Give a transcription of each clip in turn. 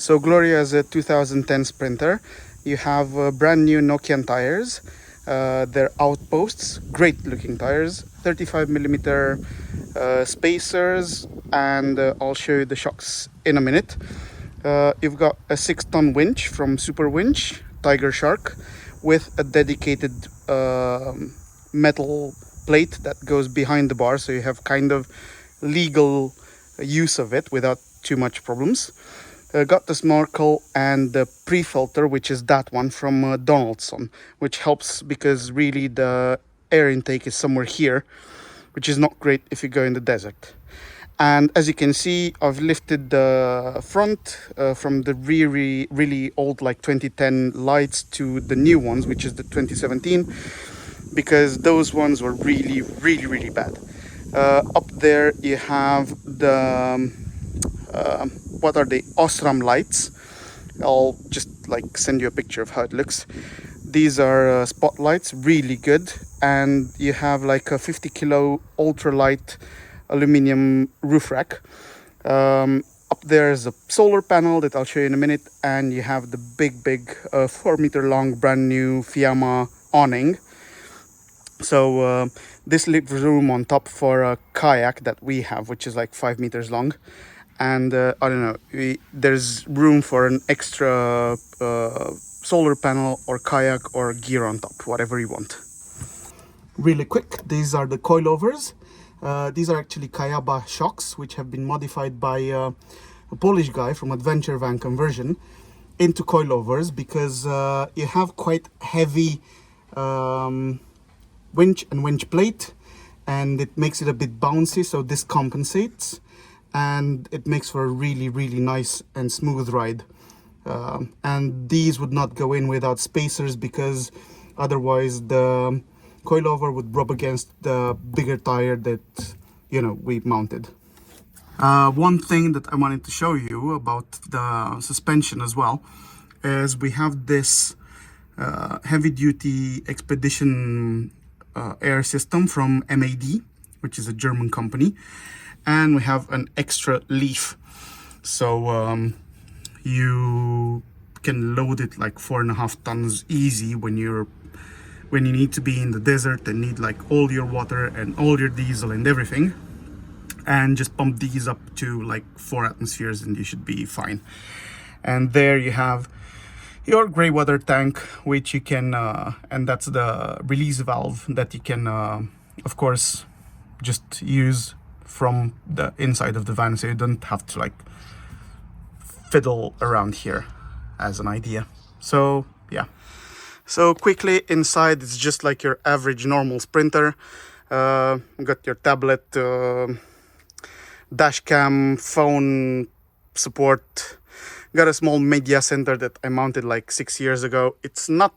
So Gloria is a 2010 Sprinter. You have brand new Nokian tires. They're outposts, great looking tires, 35mm spacers, and I'll show you the shocks in a minute. You've got a 6-ton winch from Super Winch, Tiger Shark, with a dedicated metal plate that goes behind the bar, so you have kind of legal use of it without too much problems. Got the snorkel and the pre-filter, which is that one from Donaldson, which helps because really the air intake is somewhere here, which is not great if you go in the desert. And as you can see, I've lifted the front from the really old, like 2010 lights, to the new ones, which is the 2017, because those ones were really bad. Up there you have the what are they, Osram lights. I'll just like send you a picture of how it looks. These are spotlights, really good. And you have like a 50 kilo ultralight aluminium roof rack. Up there is a solar panel that I'll show you in a minute, and you have the big 4 meter long brand new Fiamma awning. So this leaves room on top for a kayak that we have, which is like 5 meters long. And I don't know, there's room for an extra solar panel or kayak or gear on top, whatever you want. Really quick, these are the coilovers. These are actually Kayaba shocks, which have been modified by a Polish guy from Adventure Van Conversion into coilovers, because you have quite heavy winch and winch plate, and it makes it a bit bouncy, so this compensates, and it makes for a really nice and smooth ride. And these would not go in without spacers, because otherwise the coilover would rub against the bigger tire that, you know, we mounted. One thing that I wanted to show you about the suspension as well is we have this heavy duty expedition air system from MAD, which is a German company, and we have an extra leaf, so you can load it like 4.5 tons easy when you need to be in the desert and need like all your water and all your diesel and everything, and just pump these up to like 4 atmospheres and you should be fine. And there you have your gray water tank, which you can and that's the release valve that you can of course just use from the inside of the van, so you don't have to like fiddle around here, as an idea. So yeah, so quickly inside, it's just like your average normal Sprinter. Got your tablet, dash cam, phone support. Got a small media center that I mounted like 6 years ago. It's not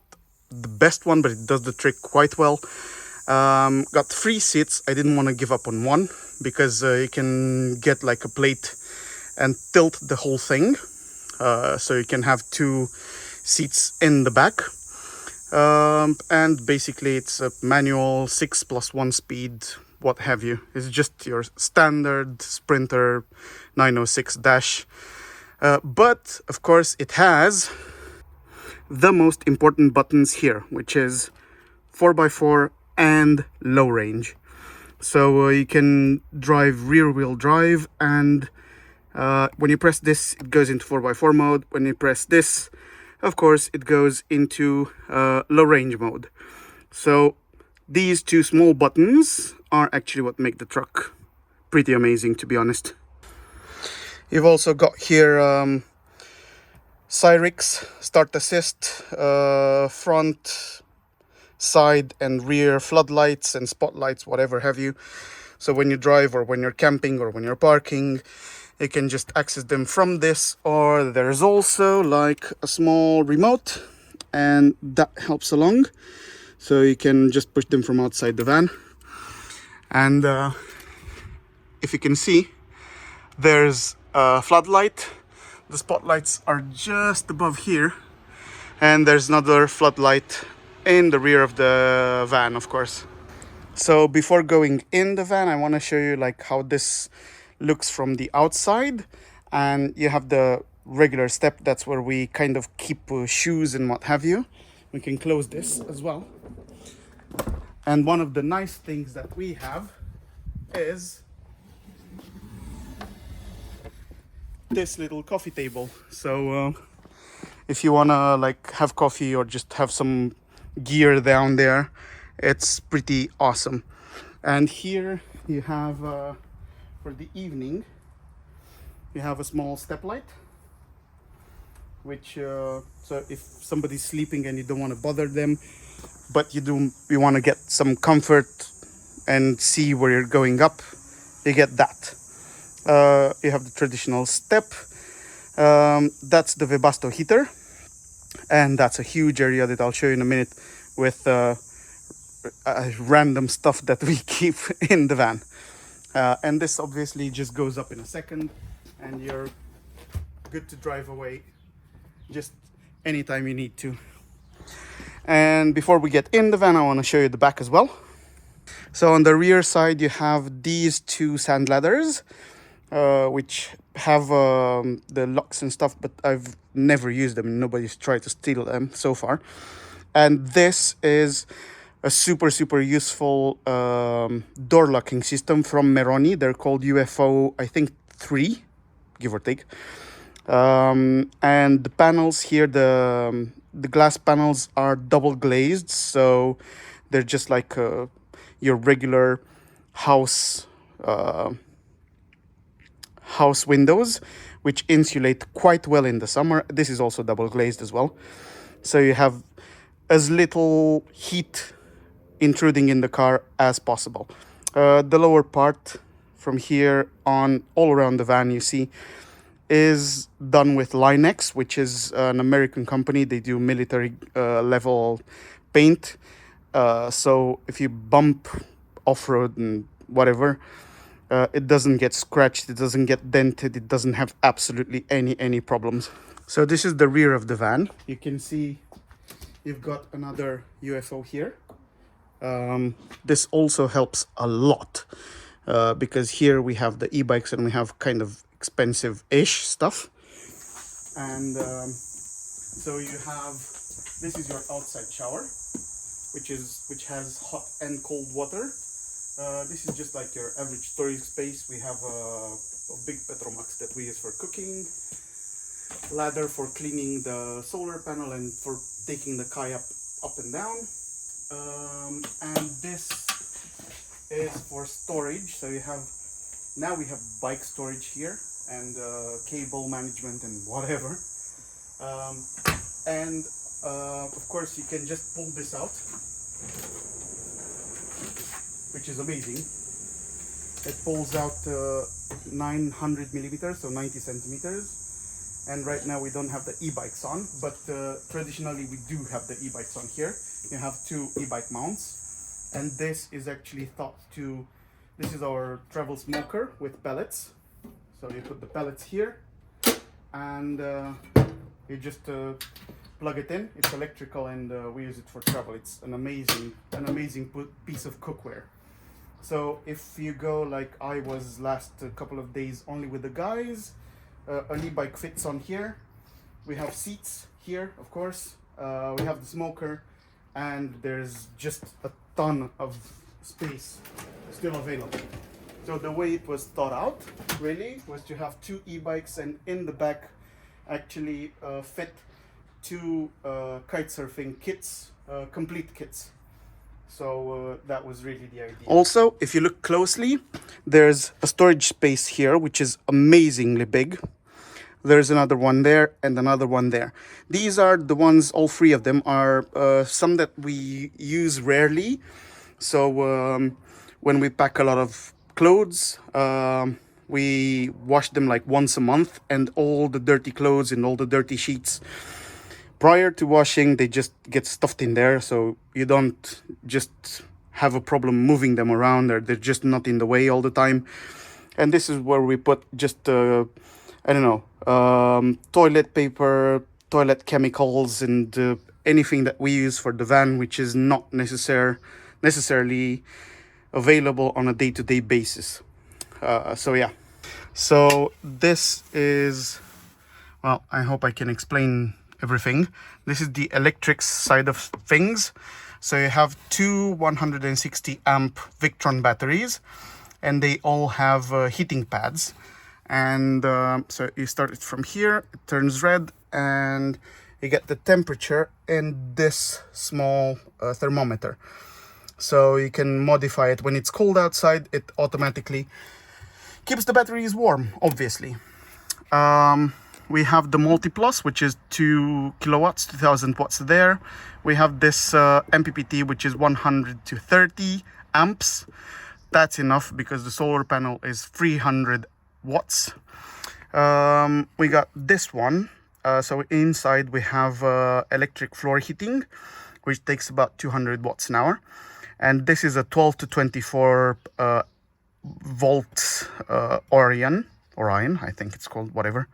the best one, but it does the trick quite well. Got 3 seats. I didn't want to give up on one, because you can get like a plate and tilt the whole thing, so you can have 2 seats in the back. And basically it's a manual 6+1 speed, what have you. It's just your standard Sprinter 906 dash, but of course it has the most important buttons here, which is 4x4 and low range. So you can drive rear wheel drive, and when you press this, it goes into 4x4 mode. When you press this, of course, it goes into low range mode. So these 2 small buttons are actually what make the truck pretty amazing, to be honest. You've also got here Cyrix, start assist, front, side and rear floodlights and spotlights, whatever have you. So when you drive, or when you're camping, or when you're parking, you can just access them from this. Or there's also like a small remote, and that helps along, so you can just push them from outside the van. And if you can see, there's a floodlight. The spotlights are just above here, and there's another floodlight in the rear of the van, of course. So before going in the van, I want to show you like how this looks from the outside. And you have the regular step. That's where we kind of keep shoes and what have you. We can close this as well. And one of the nice things that we have is this little coffee table. So if you wanna like have coffee or just have some gear down there, it's pretty awesome. And here you have for the evening, you have a small step light, which so if somebody's sleeping and you don't want to bother them, but you want to get some comfort and see where you're going up, you get that. You have the traditional step. That's the Webasto heater, and that's a huge area that I'll show you in a minute with random stuff that we keep in the van. And this obviously just goes up in a second, and you're good to drive away just anytime you need to. And before we get in the van, I want to show you the back as well. So on the rear side, you have these two sand ladders, which have the locks and stuff, but I've never used them and nobody's tried to steal them so far. And this is a super useful door locking system from Meroni. They're called UFO, I think 3, give or take. And the panels here, the glass panels are double glazed, so they're just like your regular house windows, which insulate quite well in the summer. This is also double glazed as well, so you have as little heat intruding in the car as possible. The lower part from here on all around the van, you see, is done with Linex, which is an American company. They do military level paint. So if you bump off-road and whatever, it doesn't get scratched, it doesn't get dented, it doesn't have absolutely any problems. So this is the rear of the van. You can see you've got another UFO here. This also helps a lot because here we have the e-bikes and we have kind of expensive-ish stuff. And so you have, this is your outside shower, which has hot and cold water. This is just like your average storage space. We have a big Petromax that we use for cooking, ladder for cleaning the solar panel and for taking the kayak up and down. And this is for storage. So now we have bike storage here and cable management and whatever. And of course you can just pull this out, which is amazing. It pulls out 900 millimeters, so 90 centimeters. And right now we don't have the e-bikes on, but traditionally we do have the e-bikes on here. You have 2 e-bike mounts, and this is actually this is our travel smoker with pellets. So you put the pellets here, and you just plug it in. It's electrical, and we use it for travel. It's an amazing piece of cookware. So if you go like I was last couple of days only with the guys, an e-bike fits on here. We have seats here, of course. We have the smoker, and there's just a ton of space still available. So the way it was thought out really was to have 2 e-bikes, and in the back actually fit 2 kitesurfing kits, complete kits. So that was really the idea. Also, if you look closely, there's a storage space here, which is amazingly big. There's another one there and another one there. These are the ones, all 3 of them are some that we use rarely. So when we pack a lot of clothes, we wash them like once a month, and all the dirty clothes and all the dirty sheets, prior to washing, they just get stuffed in there, so you don't just have a problem moving them around, or they're just not in the way all the time. And this is where we put just I don't know, toilet paper, toilet chemicals, and anything that we use for the van, which is not necessarily available on a day-to-day basis. So yeah, so this is well, I hope I can explain everything. This is the electric side of things. So you have two 160 amp Victron batteries, and they all have heating pads. And so you start it from here, it turns red, and you get the temperature in this small thermometer. So you can modify it. When it's cold outside, it automatically keeps the batteries warm, obviously. We have the multi-plus, which is 2 kilowatts, 2000 watts there. We have this MPPT, which is 100 to 30 amps. That's enough because the solar panel is 300 watts. We got this one. So inside we have electric floor heating, which takes about 200 watts an hour. And this is a 12 to 24 volt Orion, I think it's called, whatever.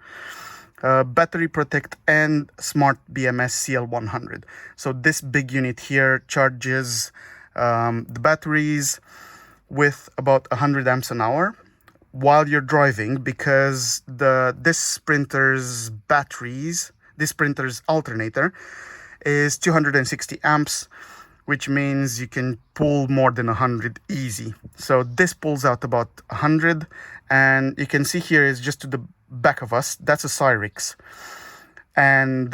Battery protect and smart BMS CL100. So this big unit here charges the batteries with about 100 amps an hour while you're driving, because this printer's alternator is 260 amps, which means you can pull more than 100 easy. So this pulls out about 100, and you can see here is just to the back of us, that's a Syrix. And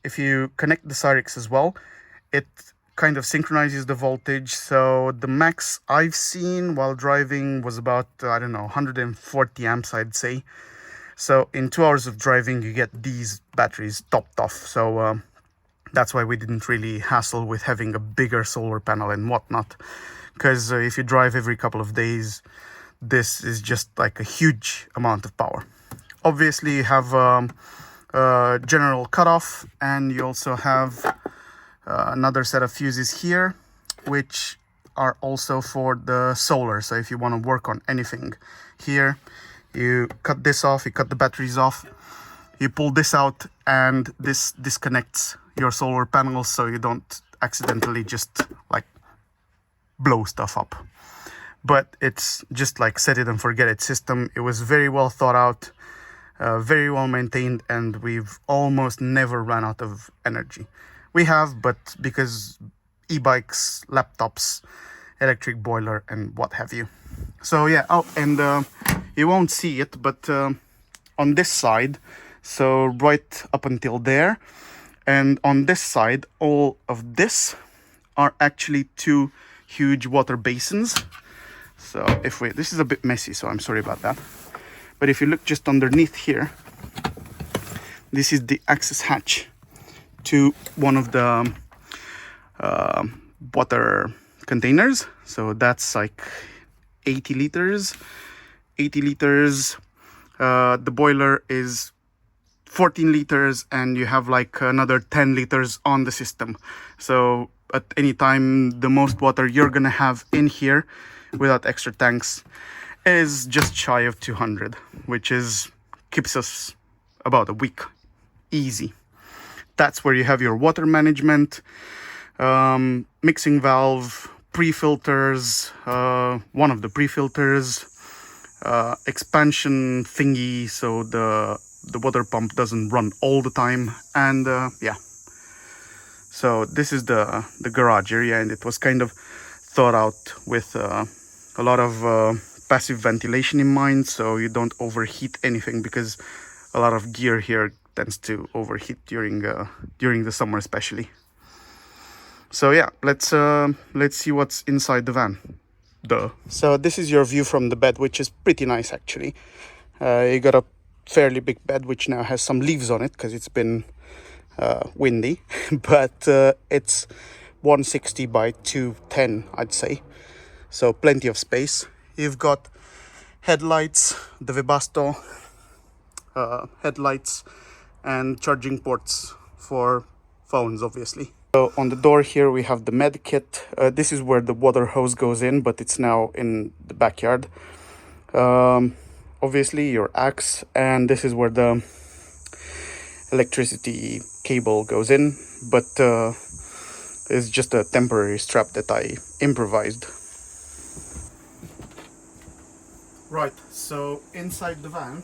if you connect the Syrix as well, it kind of synchronizes the voltage. So the max I've seen while driving was about, I don't know, 140 amps, I'd say. So in 2 hours of driving, you get these batteries topped off. So that's why we didn't really hassle with having a bigger solar panel and whatnot. Because if you drive every couple of days, this is just like a huge amount of power. Obviously, you have general cutoff, and you also have another set of fuses here, which are also for the solar. So if you want to work on anything here, you cut this off, you cut the batteries off, you pull this out, and this disconnects your solar panels so you don't accidentally just like blow stuff up. But it's just like set it and forget it system. It was very well thought out, very well maintained, and we've almost never run out of energy. We have, but because e-bikes, laptops, electric boiler, and what have you. So yeah, oh, and you won't see it, but on this side, so right up until there, and on this side, all of this are actually two huge water basins. So this is a bit messy, so I'm sorry about that. But if you look just underneath here, this is the access hatch to one of the water containers. So that's like 80 liters. The boiler is 14 liters, and you have like another 10 liters on the system. So at any time, the most water you're gonna have in here without extra tanks is just shy of 200, which keeps us about a week easy. That's where you have your water management, mixing valve, pre-filters, one of the pre-filters, expansion thingy so the water pump doesn't run all the time, and yeah. So this is the garage area, and it was kind of thought out with a lot of passive ventilation in mind, so you don't overheat anything, because a lot of gear here tends to overheat during the summer especially. So yeah, let's see what's inside the van. So this is your view from the bed, which is pretty nice actually. You got a fairly big bed which now has some leaves on it because it's been windy, but it's 160 by 210, I'd say, so plenty of space. You've got headlights, the Webasto headlights, and charging ports for phones, obviously. So on the door here we have the med kit. This is where the water hose goes in, but it's now in the backyard. Obviously your axe, and this is where the electricity cable goes in, but it's just a temporary strap that I improvised. Right, so inside the van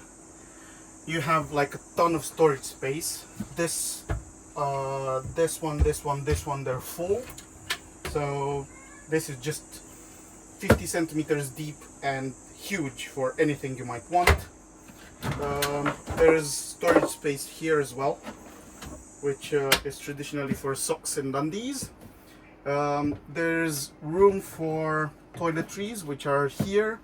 you have like a ton of storage space. This one, they're full. So this is just 50 centimeters deep and huge for anything you might want. There's storage space here as well, which is traditionally for socks and undies. There's room for toiletries, which are here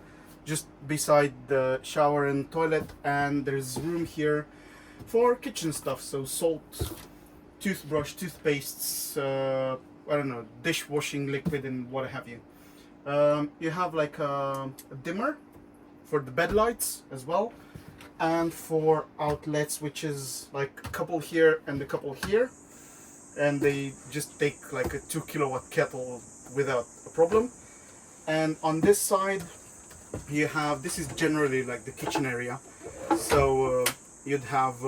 just beside the shower and toilet, and there's room here for kitchen stuff, so salt, toothbrush, toothpastes, I don't know, dishwashing liquid and what have you. You have like a dimmer for the bed lights as well, and for outlets, which is like a couple here and a couple here, and they just take like a 2 kilowatt kettle without a problem. And on this side you have, this is generally like the kitchen area, so you'd have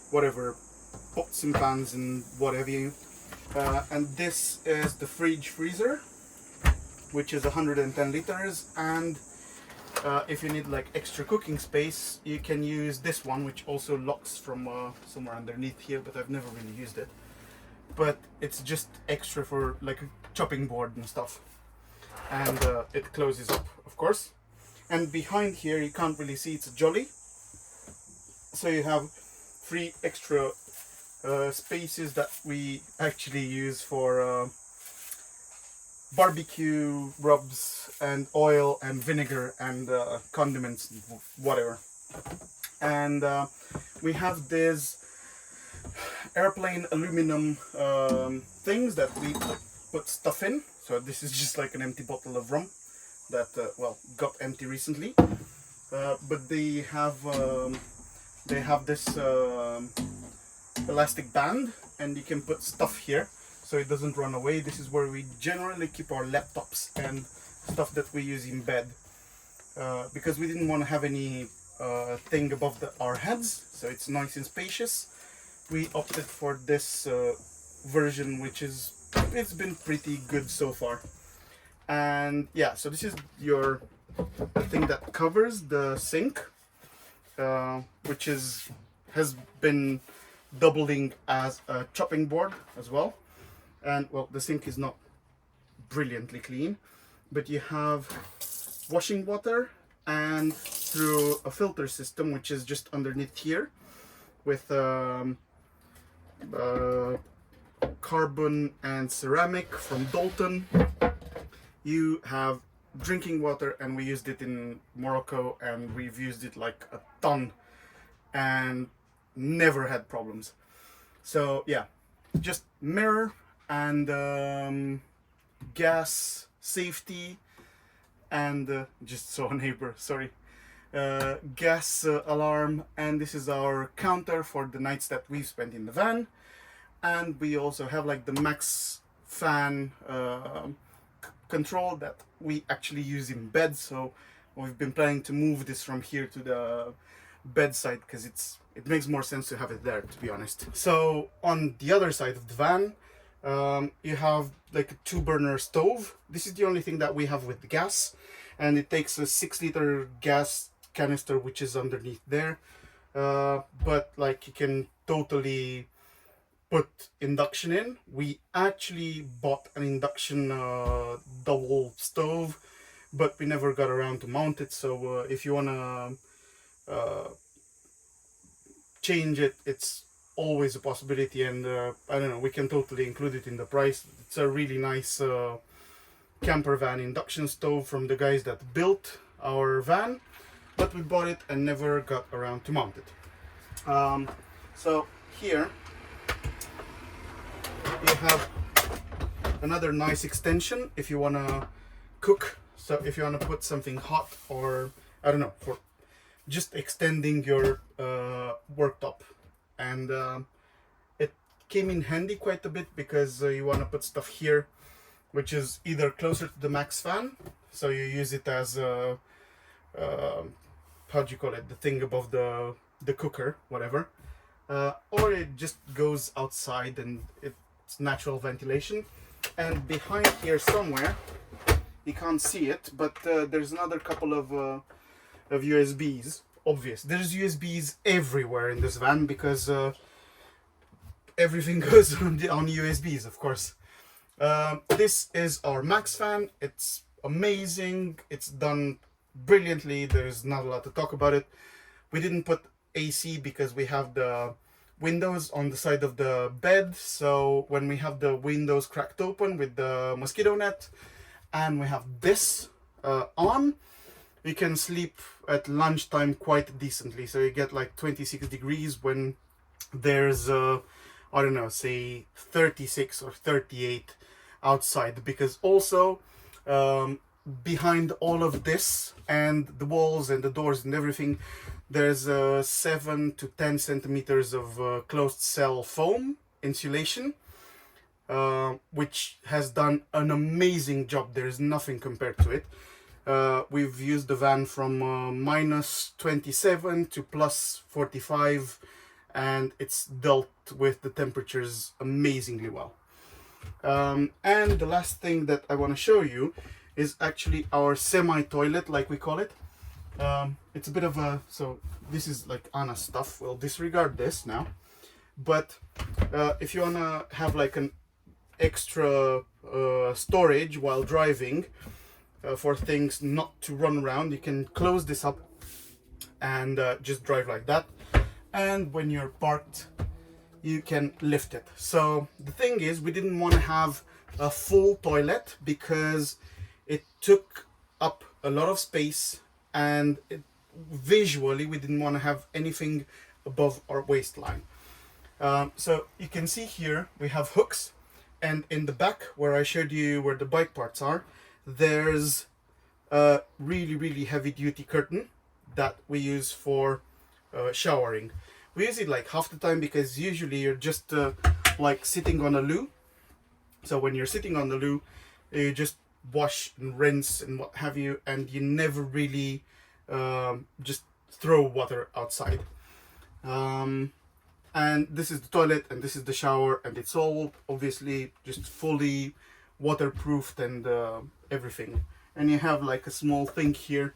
whatever, pots and pans and whatever you, and this is the fridge freezer, which is 110 liters, and if you need like extra cooking space, you can use this one, which also locks from somewhere underneath here, but I've never really used it. But it's just extra for like a chopping board and stuff, and it closes up, of course. And behind here you can't really see, it's a jolly, so you have 3 extra spaces that we actually use for barbecue rubs and oil and vinegar and condiments, whatever. And we have these airplane aluminum things that we put stuff in. So this is just like an empty bottle of rum that well, got empty recently, but they have this elastic band, and you can put stuff here so it doesn't run away. This is where we generally keep our laptops and stuff that we use in bed, because we didn't want to have any thing above our heads, so it's nice and spacious. We opted for this version, which is, it's been pretty good so far. And yeah, so this is your thing that covers the sink, which has been doubling as a chopping board as well. And well, the sink is not brilliantly clean, but you have washing water and through a filter system, which is just underneath here with carbon and ceramic from Dalton. You have drinking water, and we used it in Morocco, and we've used it like a ton and never had problems. So yeah, just mirror and gas safety, and just saw a neighbor, sorry, gas alarm, and this is our counter for the nights that we've spent in the van. And we also have like the max fan control that we actually use in bed, so we've been planning to move this from here to the bedside because it makes more sense to have it there, to be honest. So on the other side of the van, you have like a 2-burner stove. This is the only thing that we have with the gas, and it takes a 6-liter gas canister, which is underneath there, but like you can totally put induction in. We actually bought an induction double stove, but we never got around to mount it, so if you want to change it, it's always a possibility, and I don't know, we can totally include it in the price. It's a really nice camper van induction stove from the guys that built our van, but we bought it and never got around to mount it. So here you have another nice extension if you want to cook. So if you want to put something hot, or I don't know, for just extending your worktop. And it came in handy quite a bit because you want to put stuff here, which is either closer to the max fan, so you use it as a how do you call it, the thing above the cooker, whatever, or it just goes outside and it's natural ventilation. And behind here somewhere, you can't see it, but there's another couple of USBs, obvious. There's USBs everywhere in this van because everything goes on USBs, of course. This is our Max fan. It's amazing. It's done brilliantly. There's not a lot to talk about it. We didn't put AC because we have the windows on the side of the bed, so when we have the windows cracked open with the mosquito net and we have this on, we can sleep at lunchtime quite decently. So you get like 26 degrees when there's I don't know, say 36 or 38 outside, because also behind all of this and the walls and the doors and everything, there's 7 to 10 centimeters of closed cell foam insulation, which has done an amazing job. There is nothing compared to it. We've used the van from minus 27 to plus 45, and it's dealt with the temperatures amazingly well. And the last thing that I want to show you is actually our semi-toilet, like we call it. It's a bit of a, so this is like Anna's stuff. We'll disregard this now. But if you want to have like an extra storage while driving for things not to run around, you can close this up and just drive like that. And when you're parked, you can lift it. So the thing is, we didn't want to have a full toilet because it took up a lot of space, and visually we didn't want to have anything above our waistline. So you can see here we have hooks, and in the back where I showed you where the bike parts are, there's a really heavy duty curtain that we use for showering. We use it like half the time because usually you're just like sitting on a loo. So when you're sitting on the loo, you just wash and rinse and what have you, and you never really just throw water outside. And this is the toilet and this is the shower, and it's all obviously just fully waterproofed and everything. And you have like a small thing here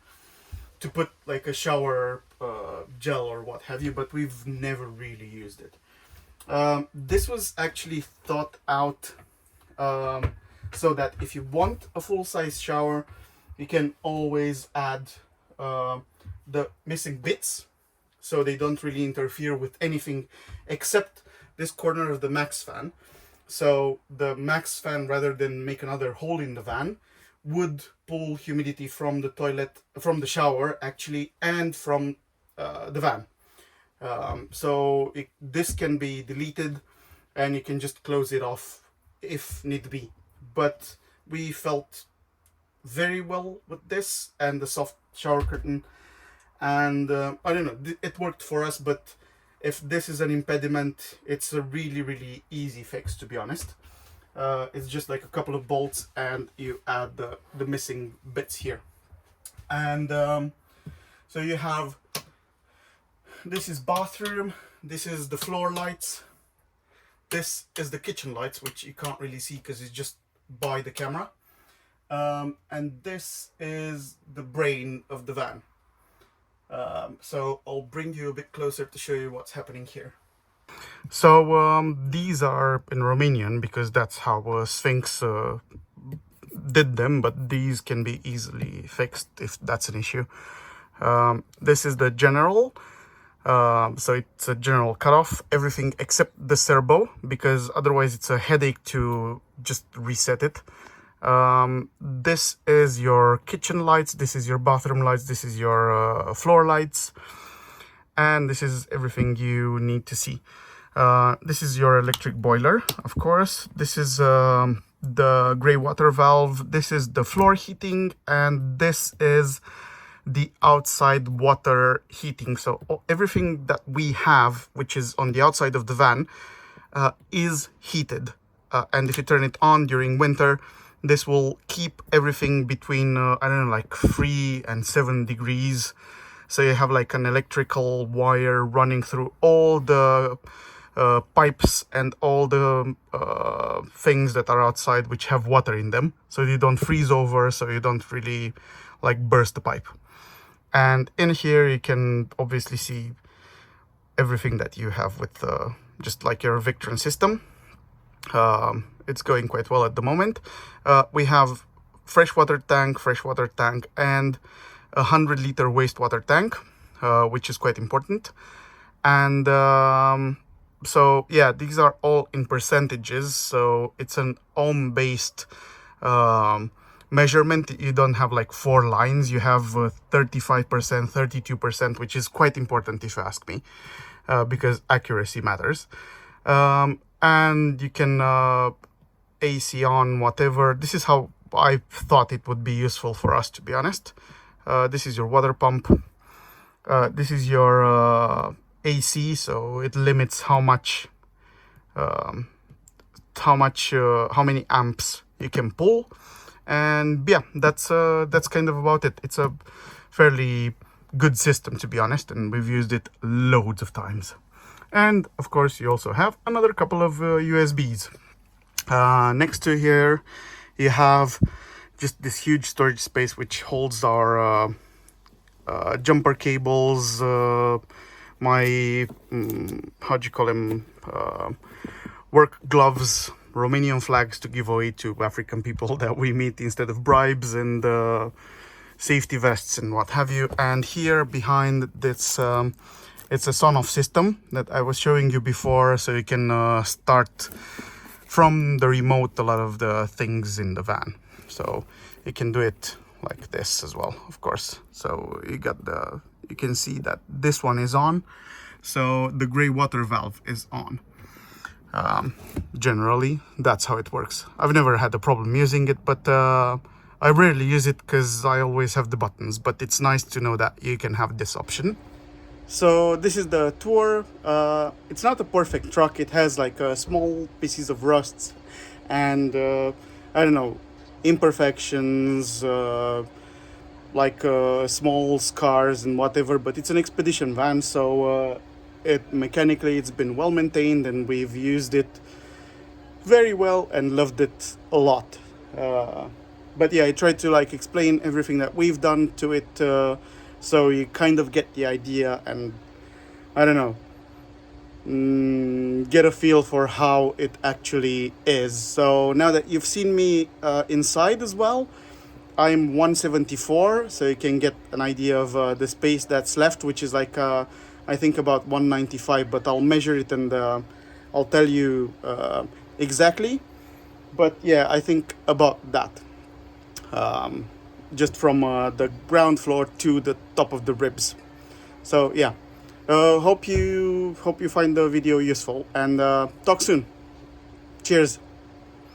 to put like a shower gel or what have you, but we've never really used it. This was actually thought out so that if you want a full-size shower, you can always add the missing bits, so they don't really interfere with anything except this corner of the Max fan. So the Max fan, rather than make another hole in the van, would pull humidity from the toilet, from the shower actually, and from the van. So this can be deleted and you can just close it off if need be. But we felt very well with this and the soft shower curtain, and I don't know, it worked for us. But if this is an impediment, it's a really easy fix, to be honest. It's just like a couple of bolts and you add the missing bits here. And so you have, this is bathroom, this is the floor lights, this is the kitchen lights, which you can't really see because it's just by the camera, and this is the brain of the van. So I'll bring you a bit closer to show you what's happening here. So these are in Romanian because that's how Sfinx did them, but these can be easily fixed if that's an issue. This is the general, so it's a general cutoff, everything except the servo, because otherwise it's a headache to just reset it. This is your kitchen lights, this is your bathroom lights, this is your floor lights, and this is everything you need to see. This is your electric boiler, of course. This is the gray water valve, this is the floor heating, and this is the outside water heating. So everything that we have, which is on the outside of the van, is heated. And if you turn it on during winter, this will keep everything between, I don't know, like 3 and 7 degrees. So you have like an electrical wire running through all the pipes and all the things that are outside which have water in them, so you don't freeze over, so you don't really like burst the pipe. And in here you can obviously see everything that you have with just like your Victron system. It's going quite well at the moment. We have freshwater tank, and a 100-liter wastewater tank, which is quite important. And so yeah, these are all in percentages, so it's an ohm-based measurement. You don't have like 4 lines, you have 35%, 32%, which is quite important if you ask me, because accuracy matters. And you can AC on whatever. This is how I thought it would be useful for us, to be honest. This is your water pump. This is your AC, so it limits how many amps you can pull. And yeah, that's kind of about it. It's a fairly good system, to be honest, and we've used it loads of times. And of course you also have another couple of USBs. Next to here you have just this huge storage space which holds our jumper cables, my how do you call them, work gloves, Romanian flags to give away to African people that we meet instead of bribes, and safety vests and what have you. And here behind this it's a son-off system that I was showing you before, so you can start from the remote a lot of the things in the van. So you can do it like this as well, of course. So you can see that this one is on, so the gray water valve is on. Generally that's how it works. I've never had a problem using it, but I rarely use it because I always have the buttons, but it's nice to know that you can have this option. So this is the tour. It's not a perfect truck. It has like small pieces of rust and I don't know, imperfections, like small scars and whatever, but it's an expedition van, so mechanically it's been well maintained, and we've used it very well and loved it a lot. But yeah, I tried to like explain everything that we've done to it, so you kind of get the idea, and I don't know, get a feel for how it actually is. So now that you've seen me inside as well, I'm 174, so you can get an idea of the space that's left, which is like I think about 195, but I'll measure it and I'll tell you exactly. But yeah, I think about that, just from the ground floor to the top of the ribs. So yeah, hope you find the video useful, and talk soon. Cheers.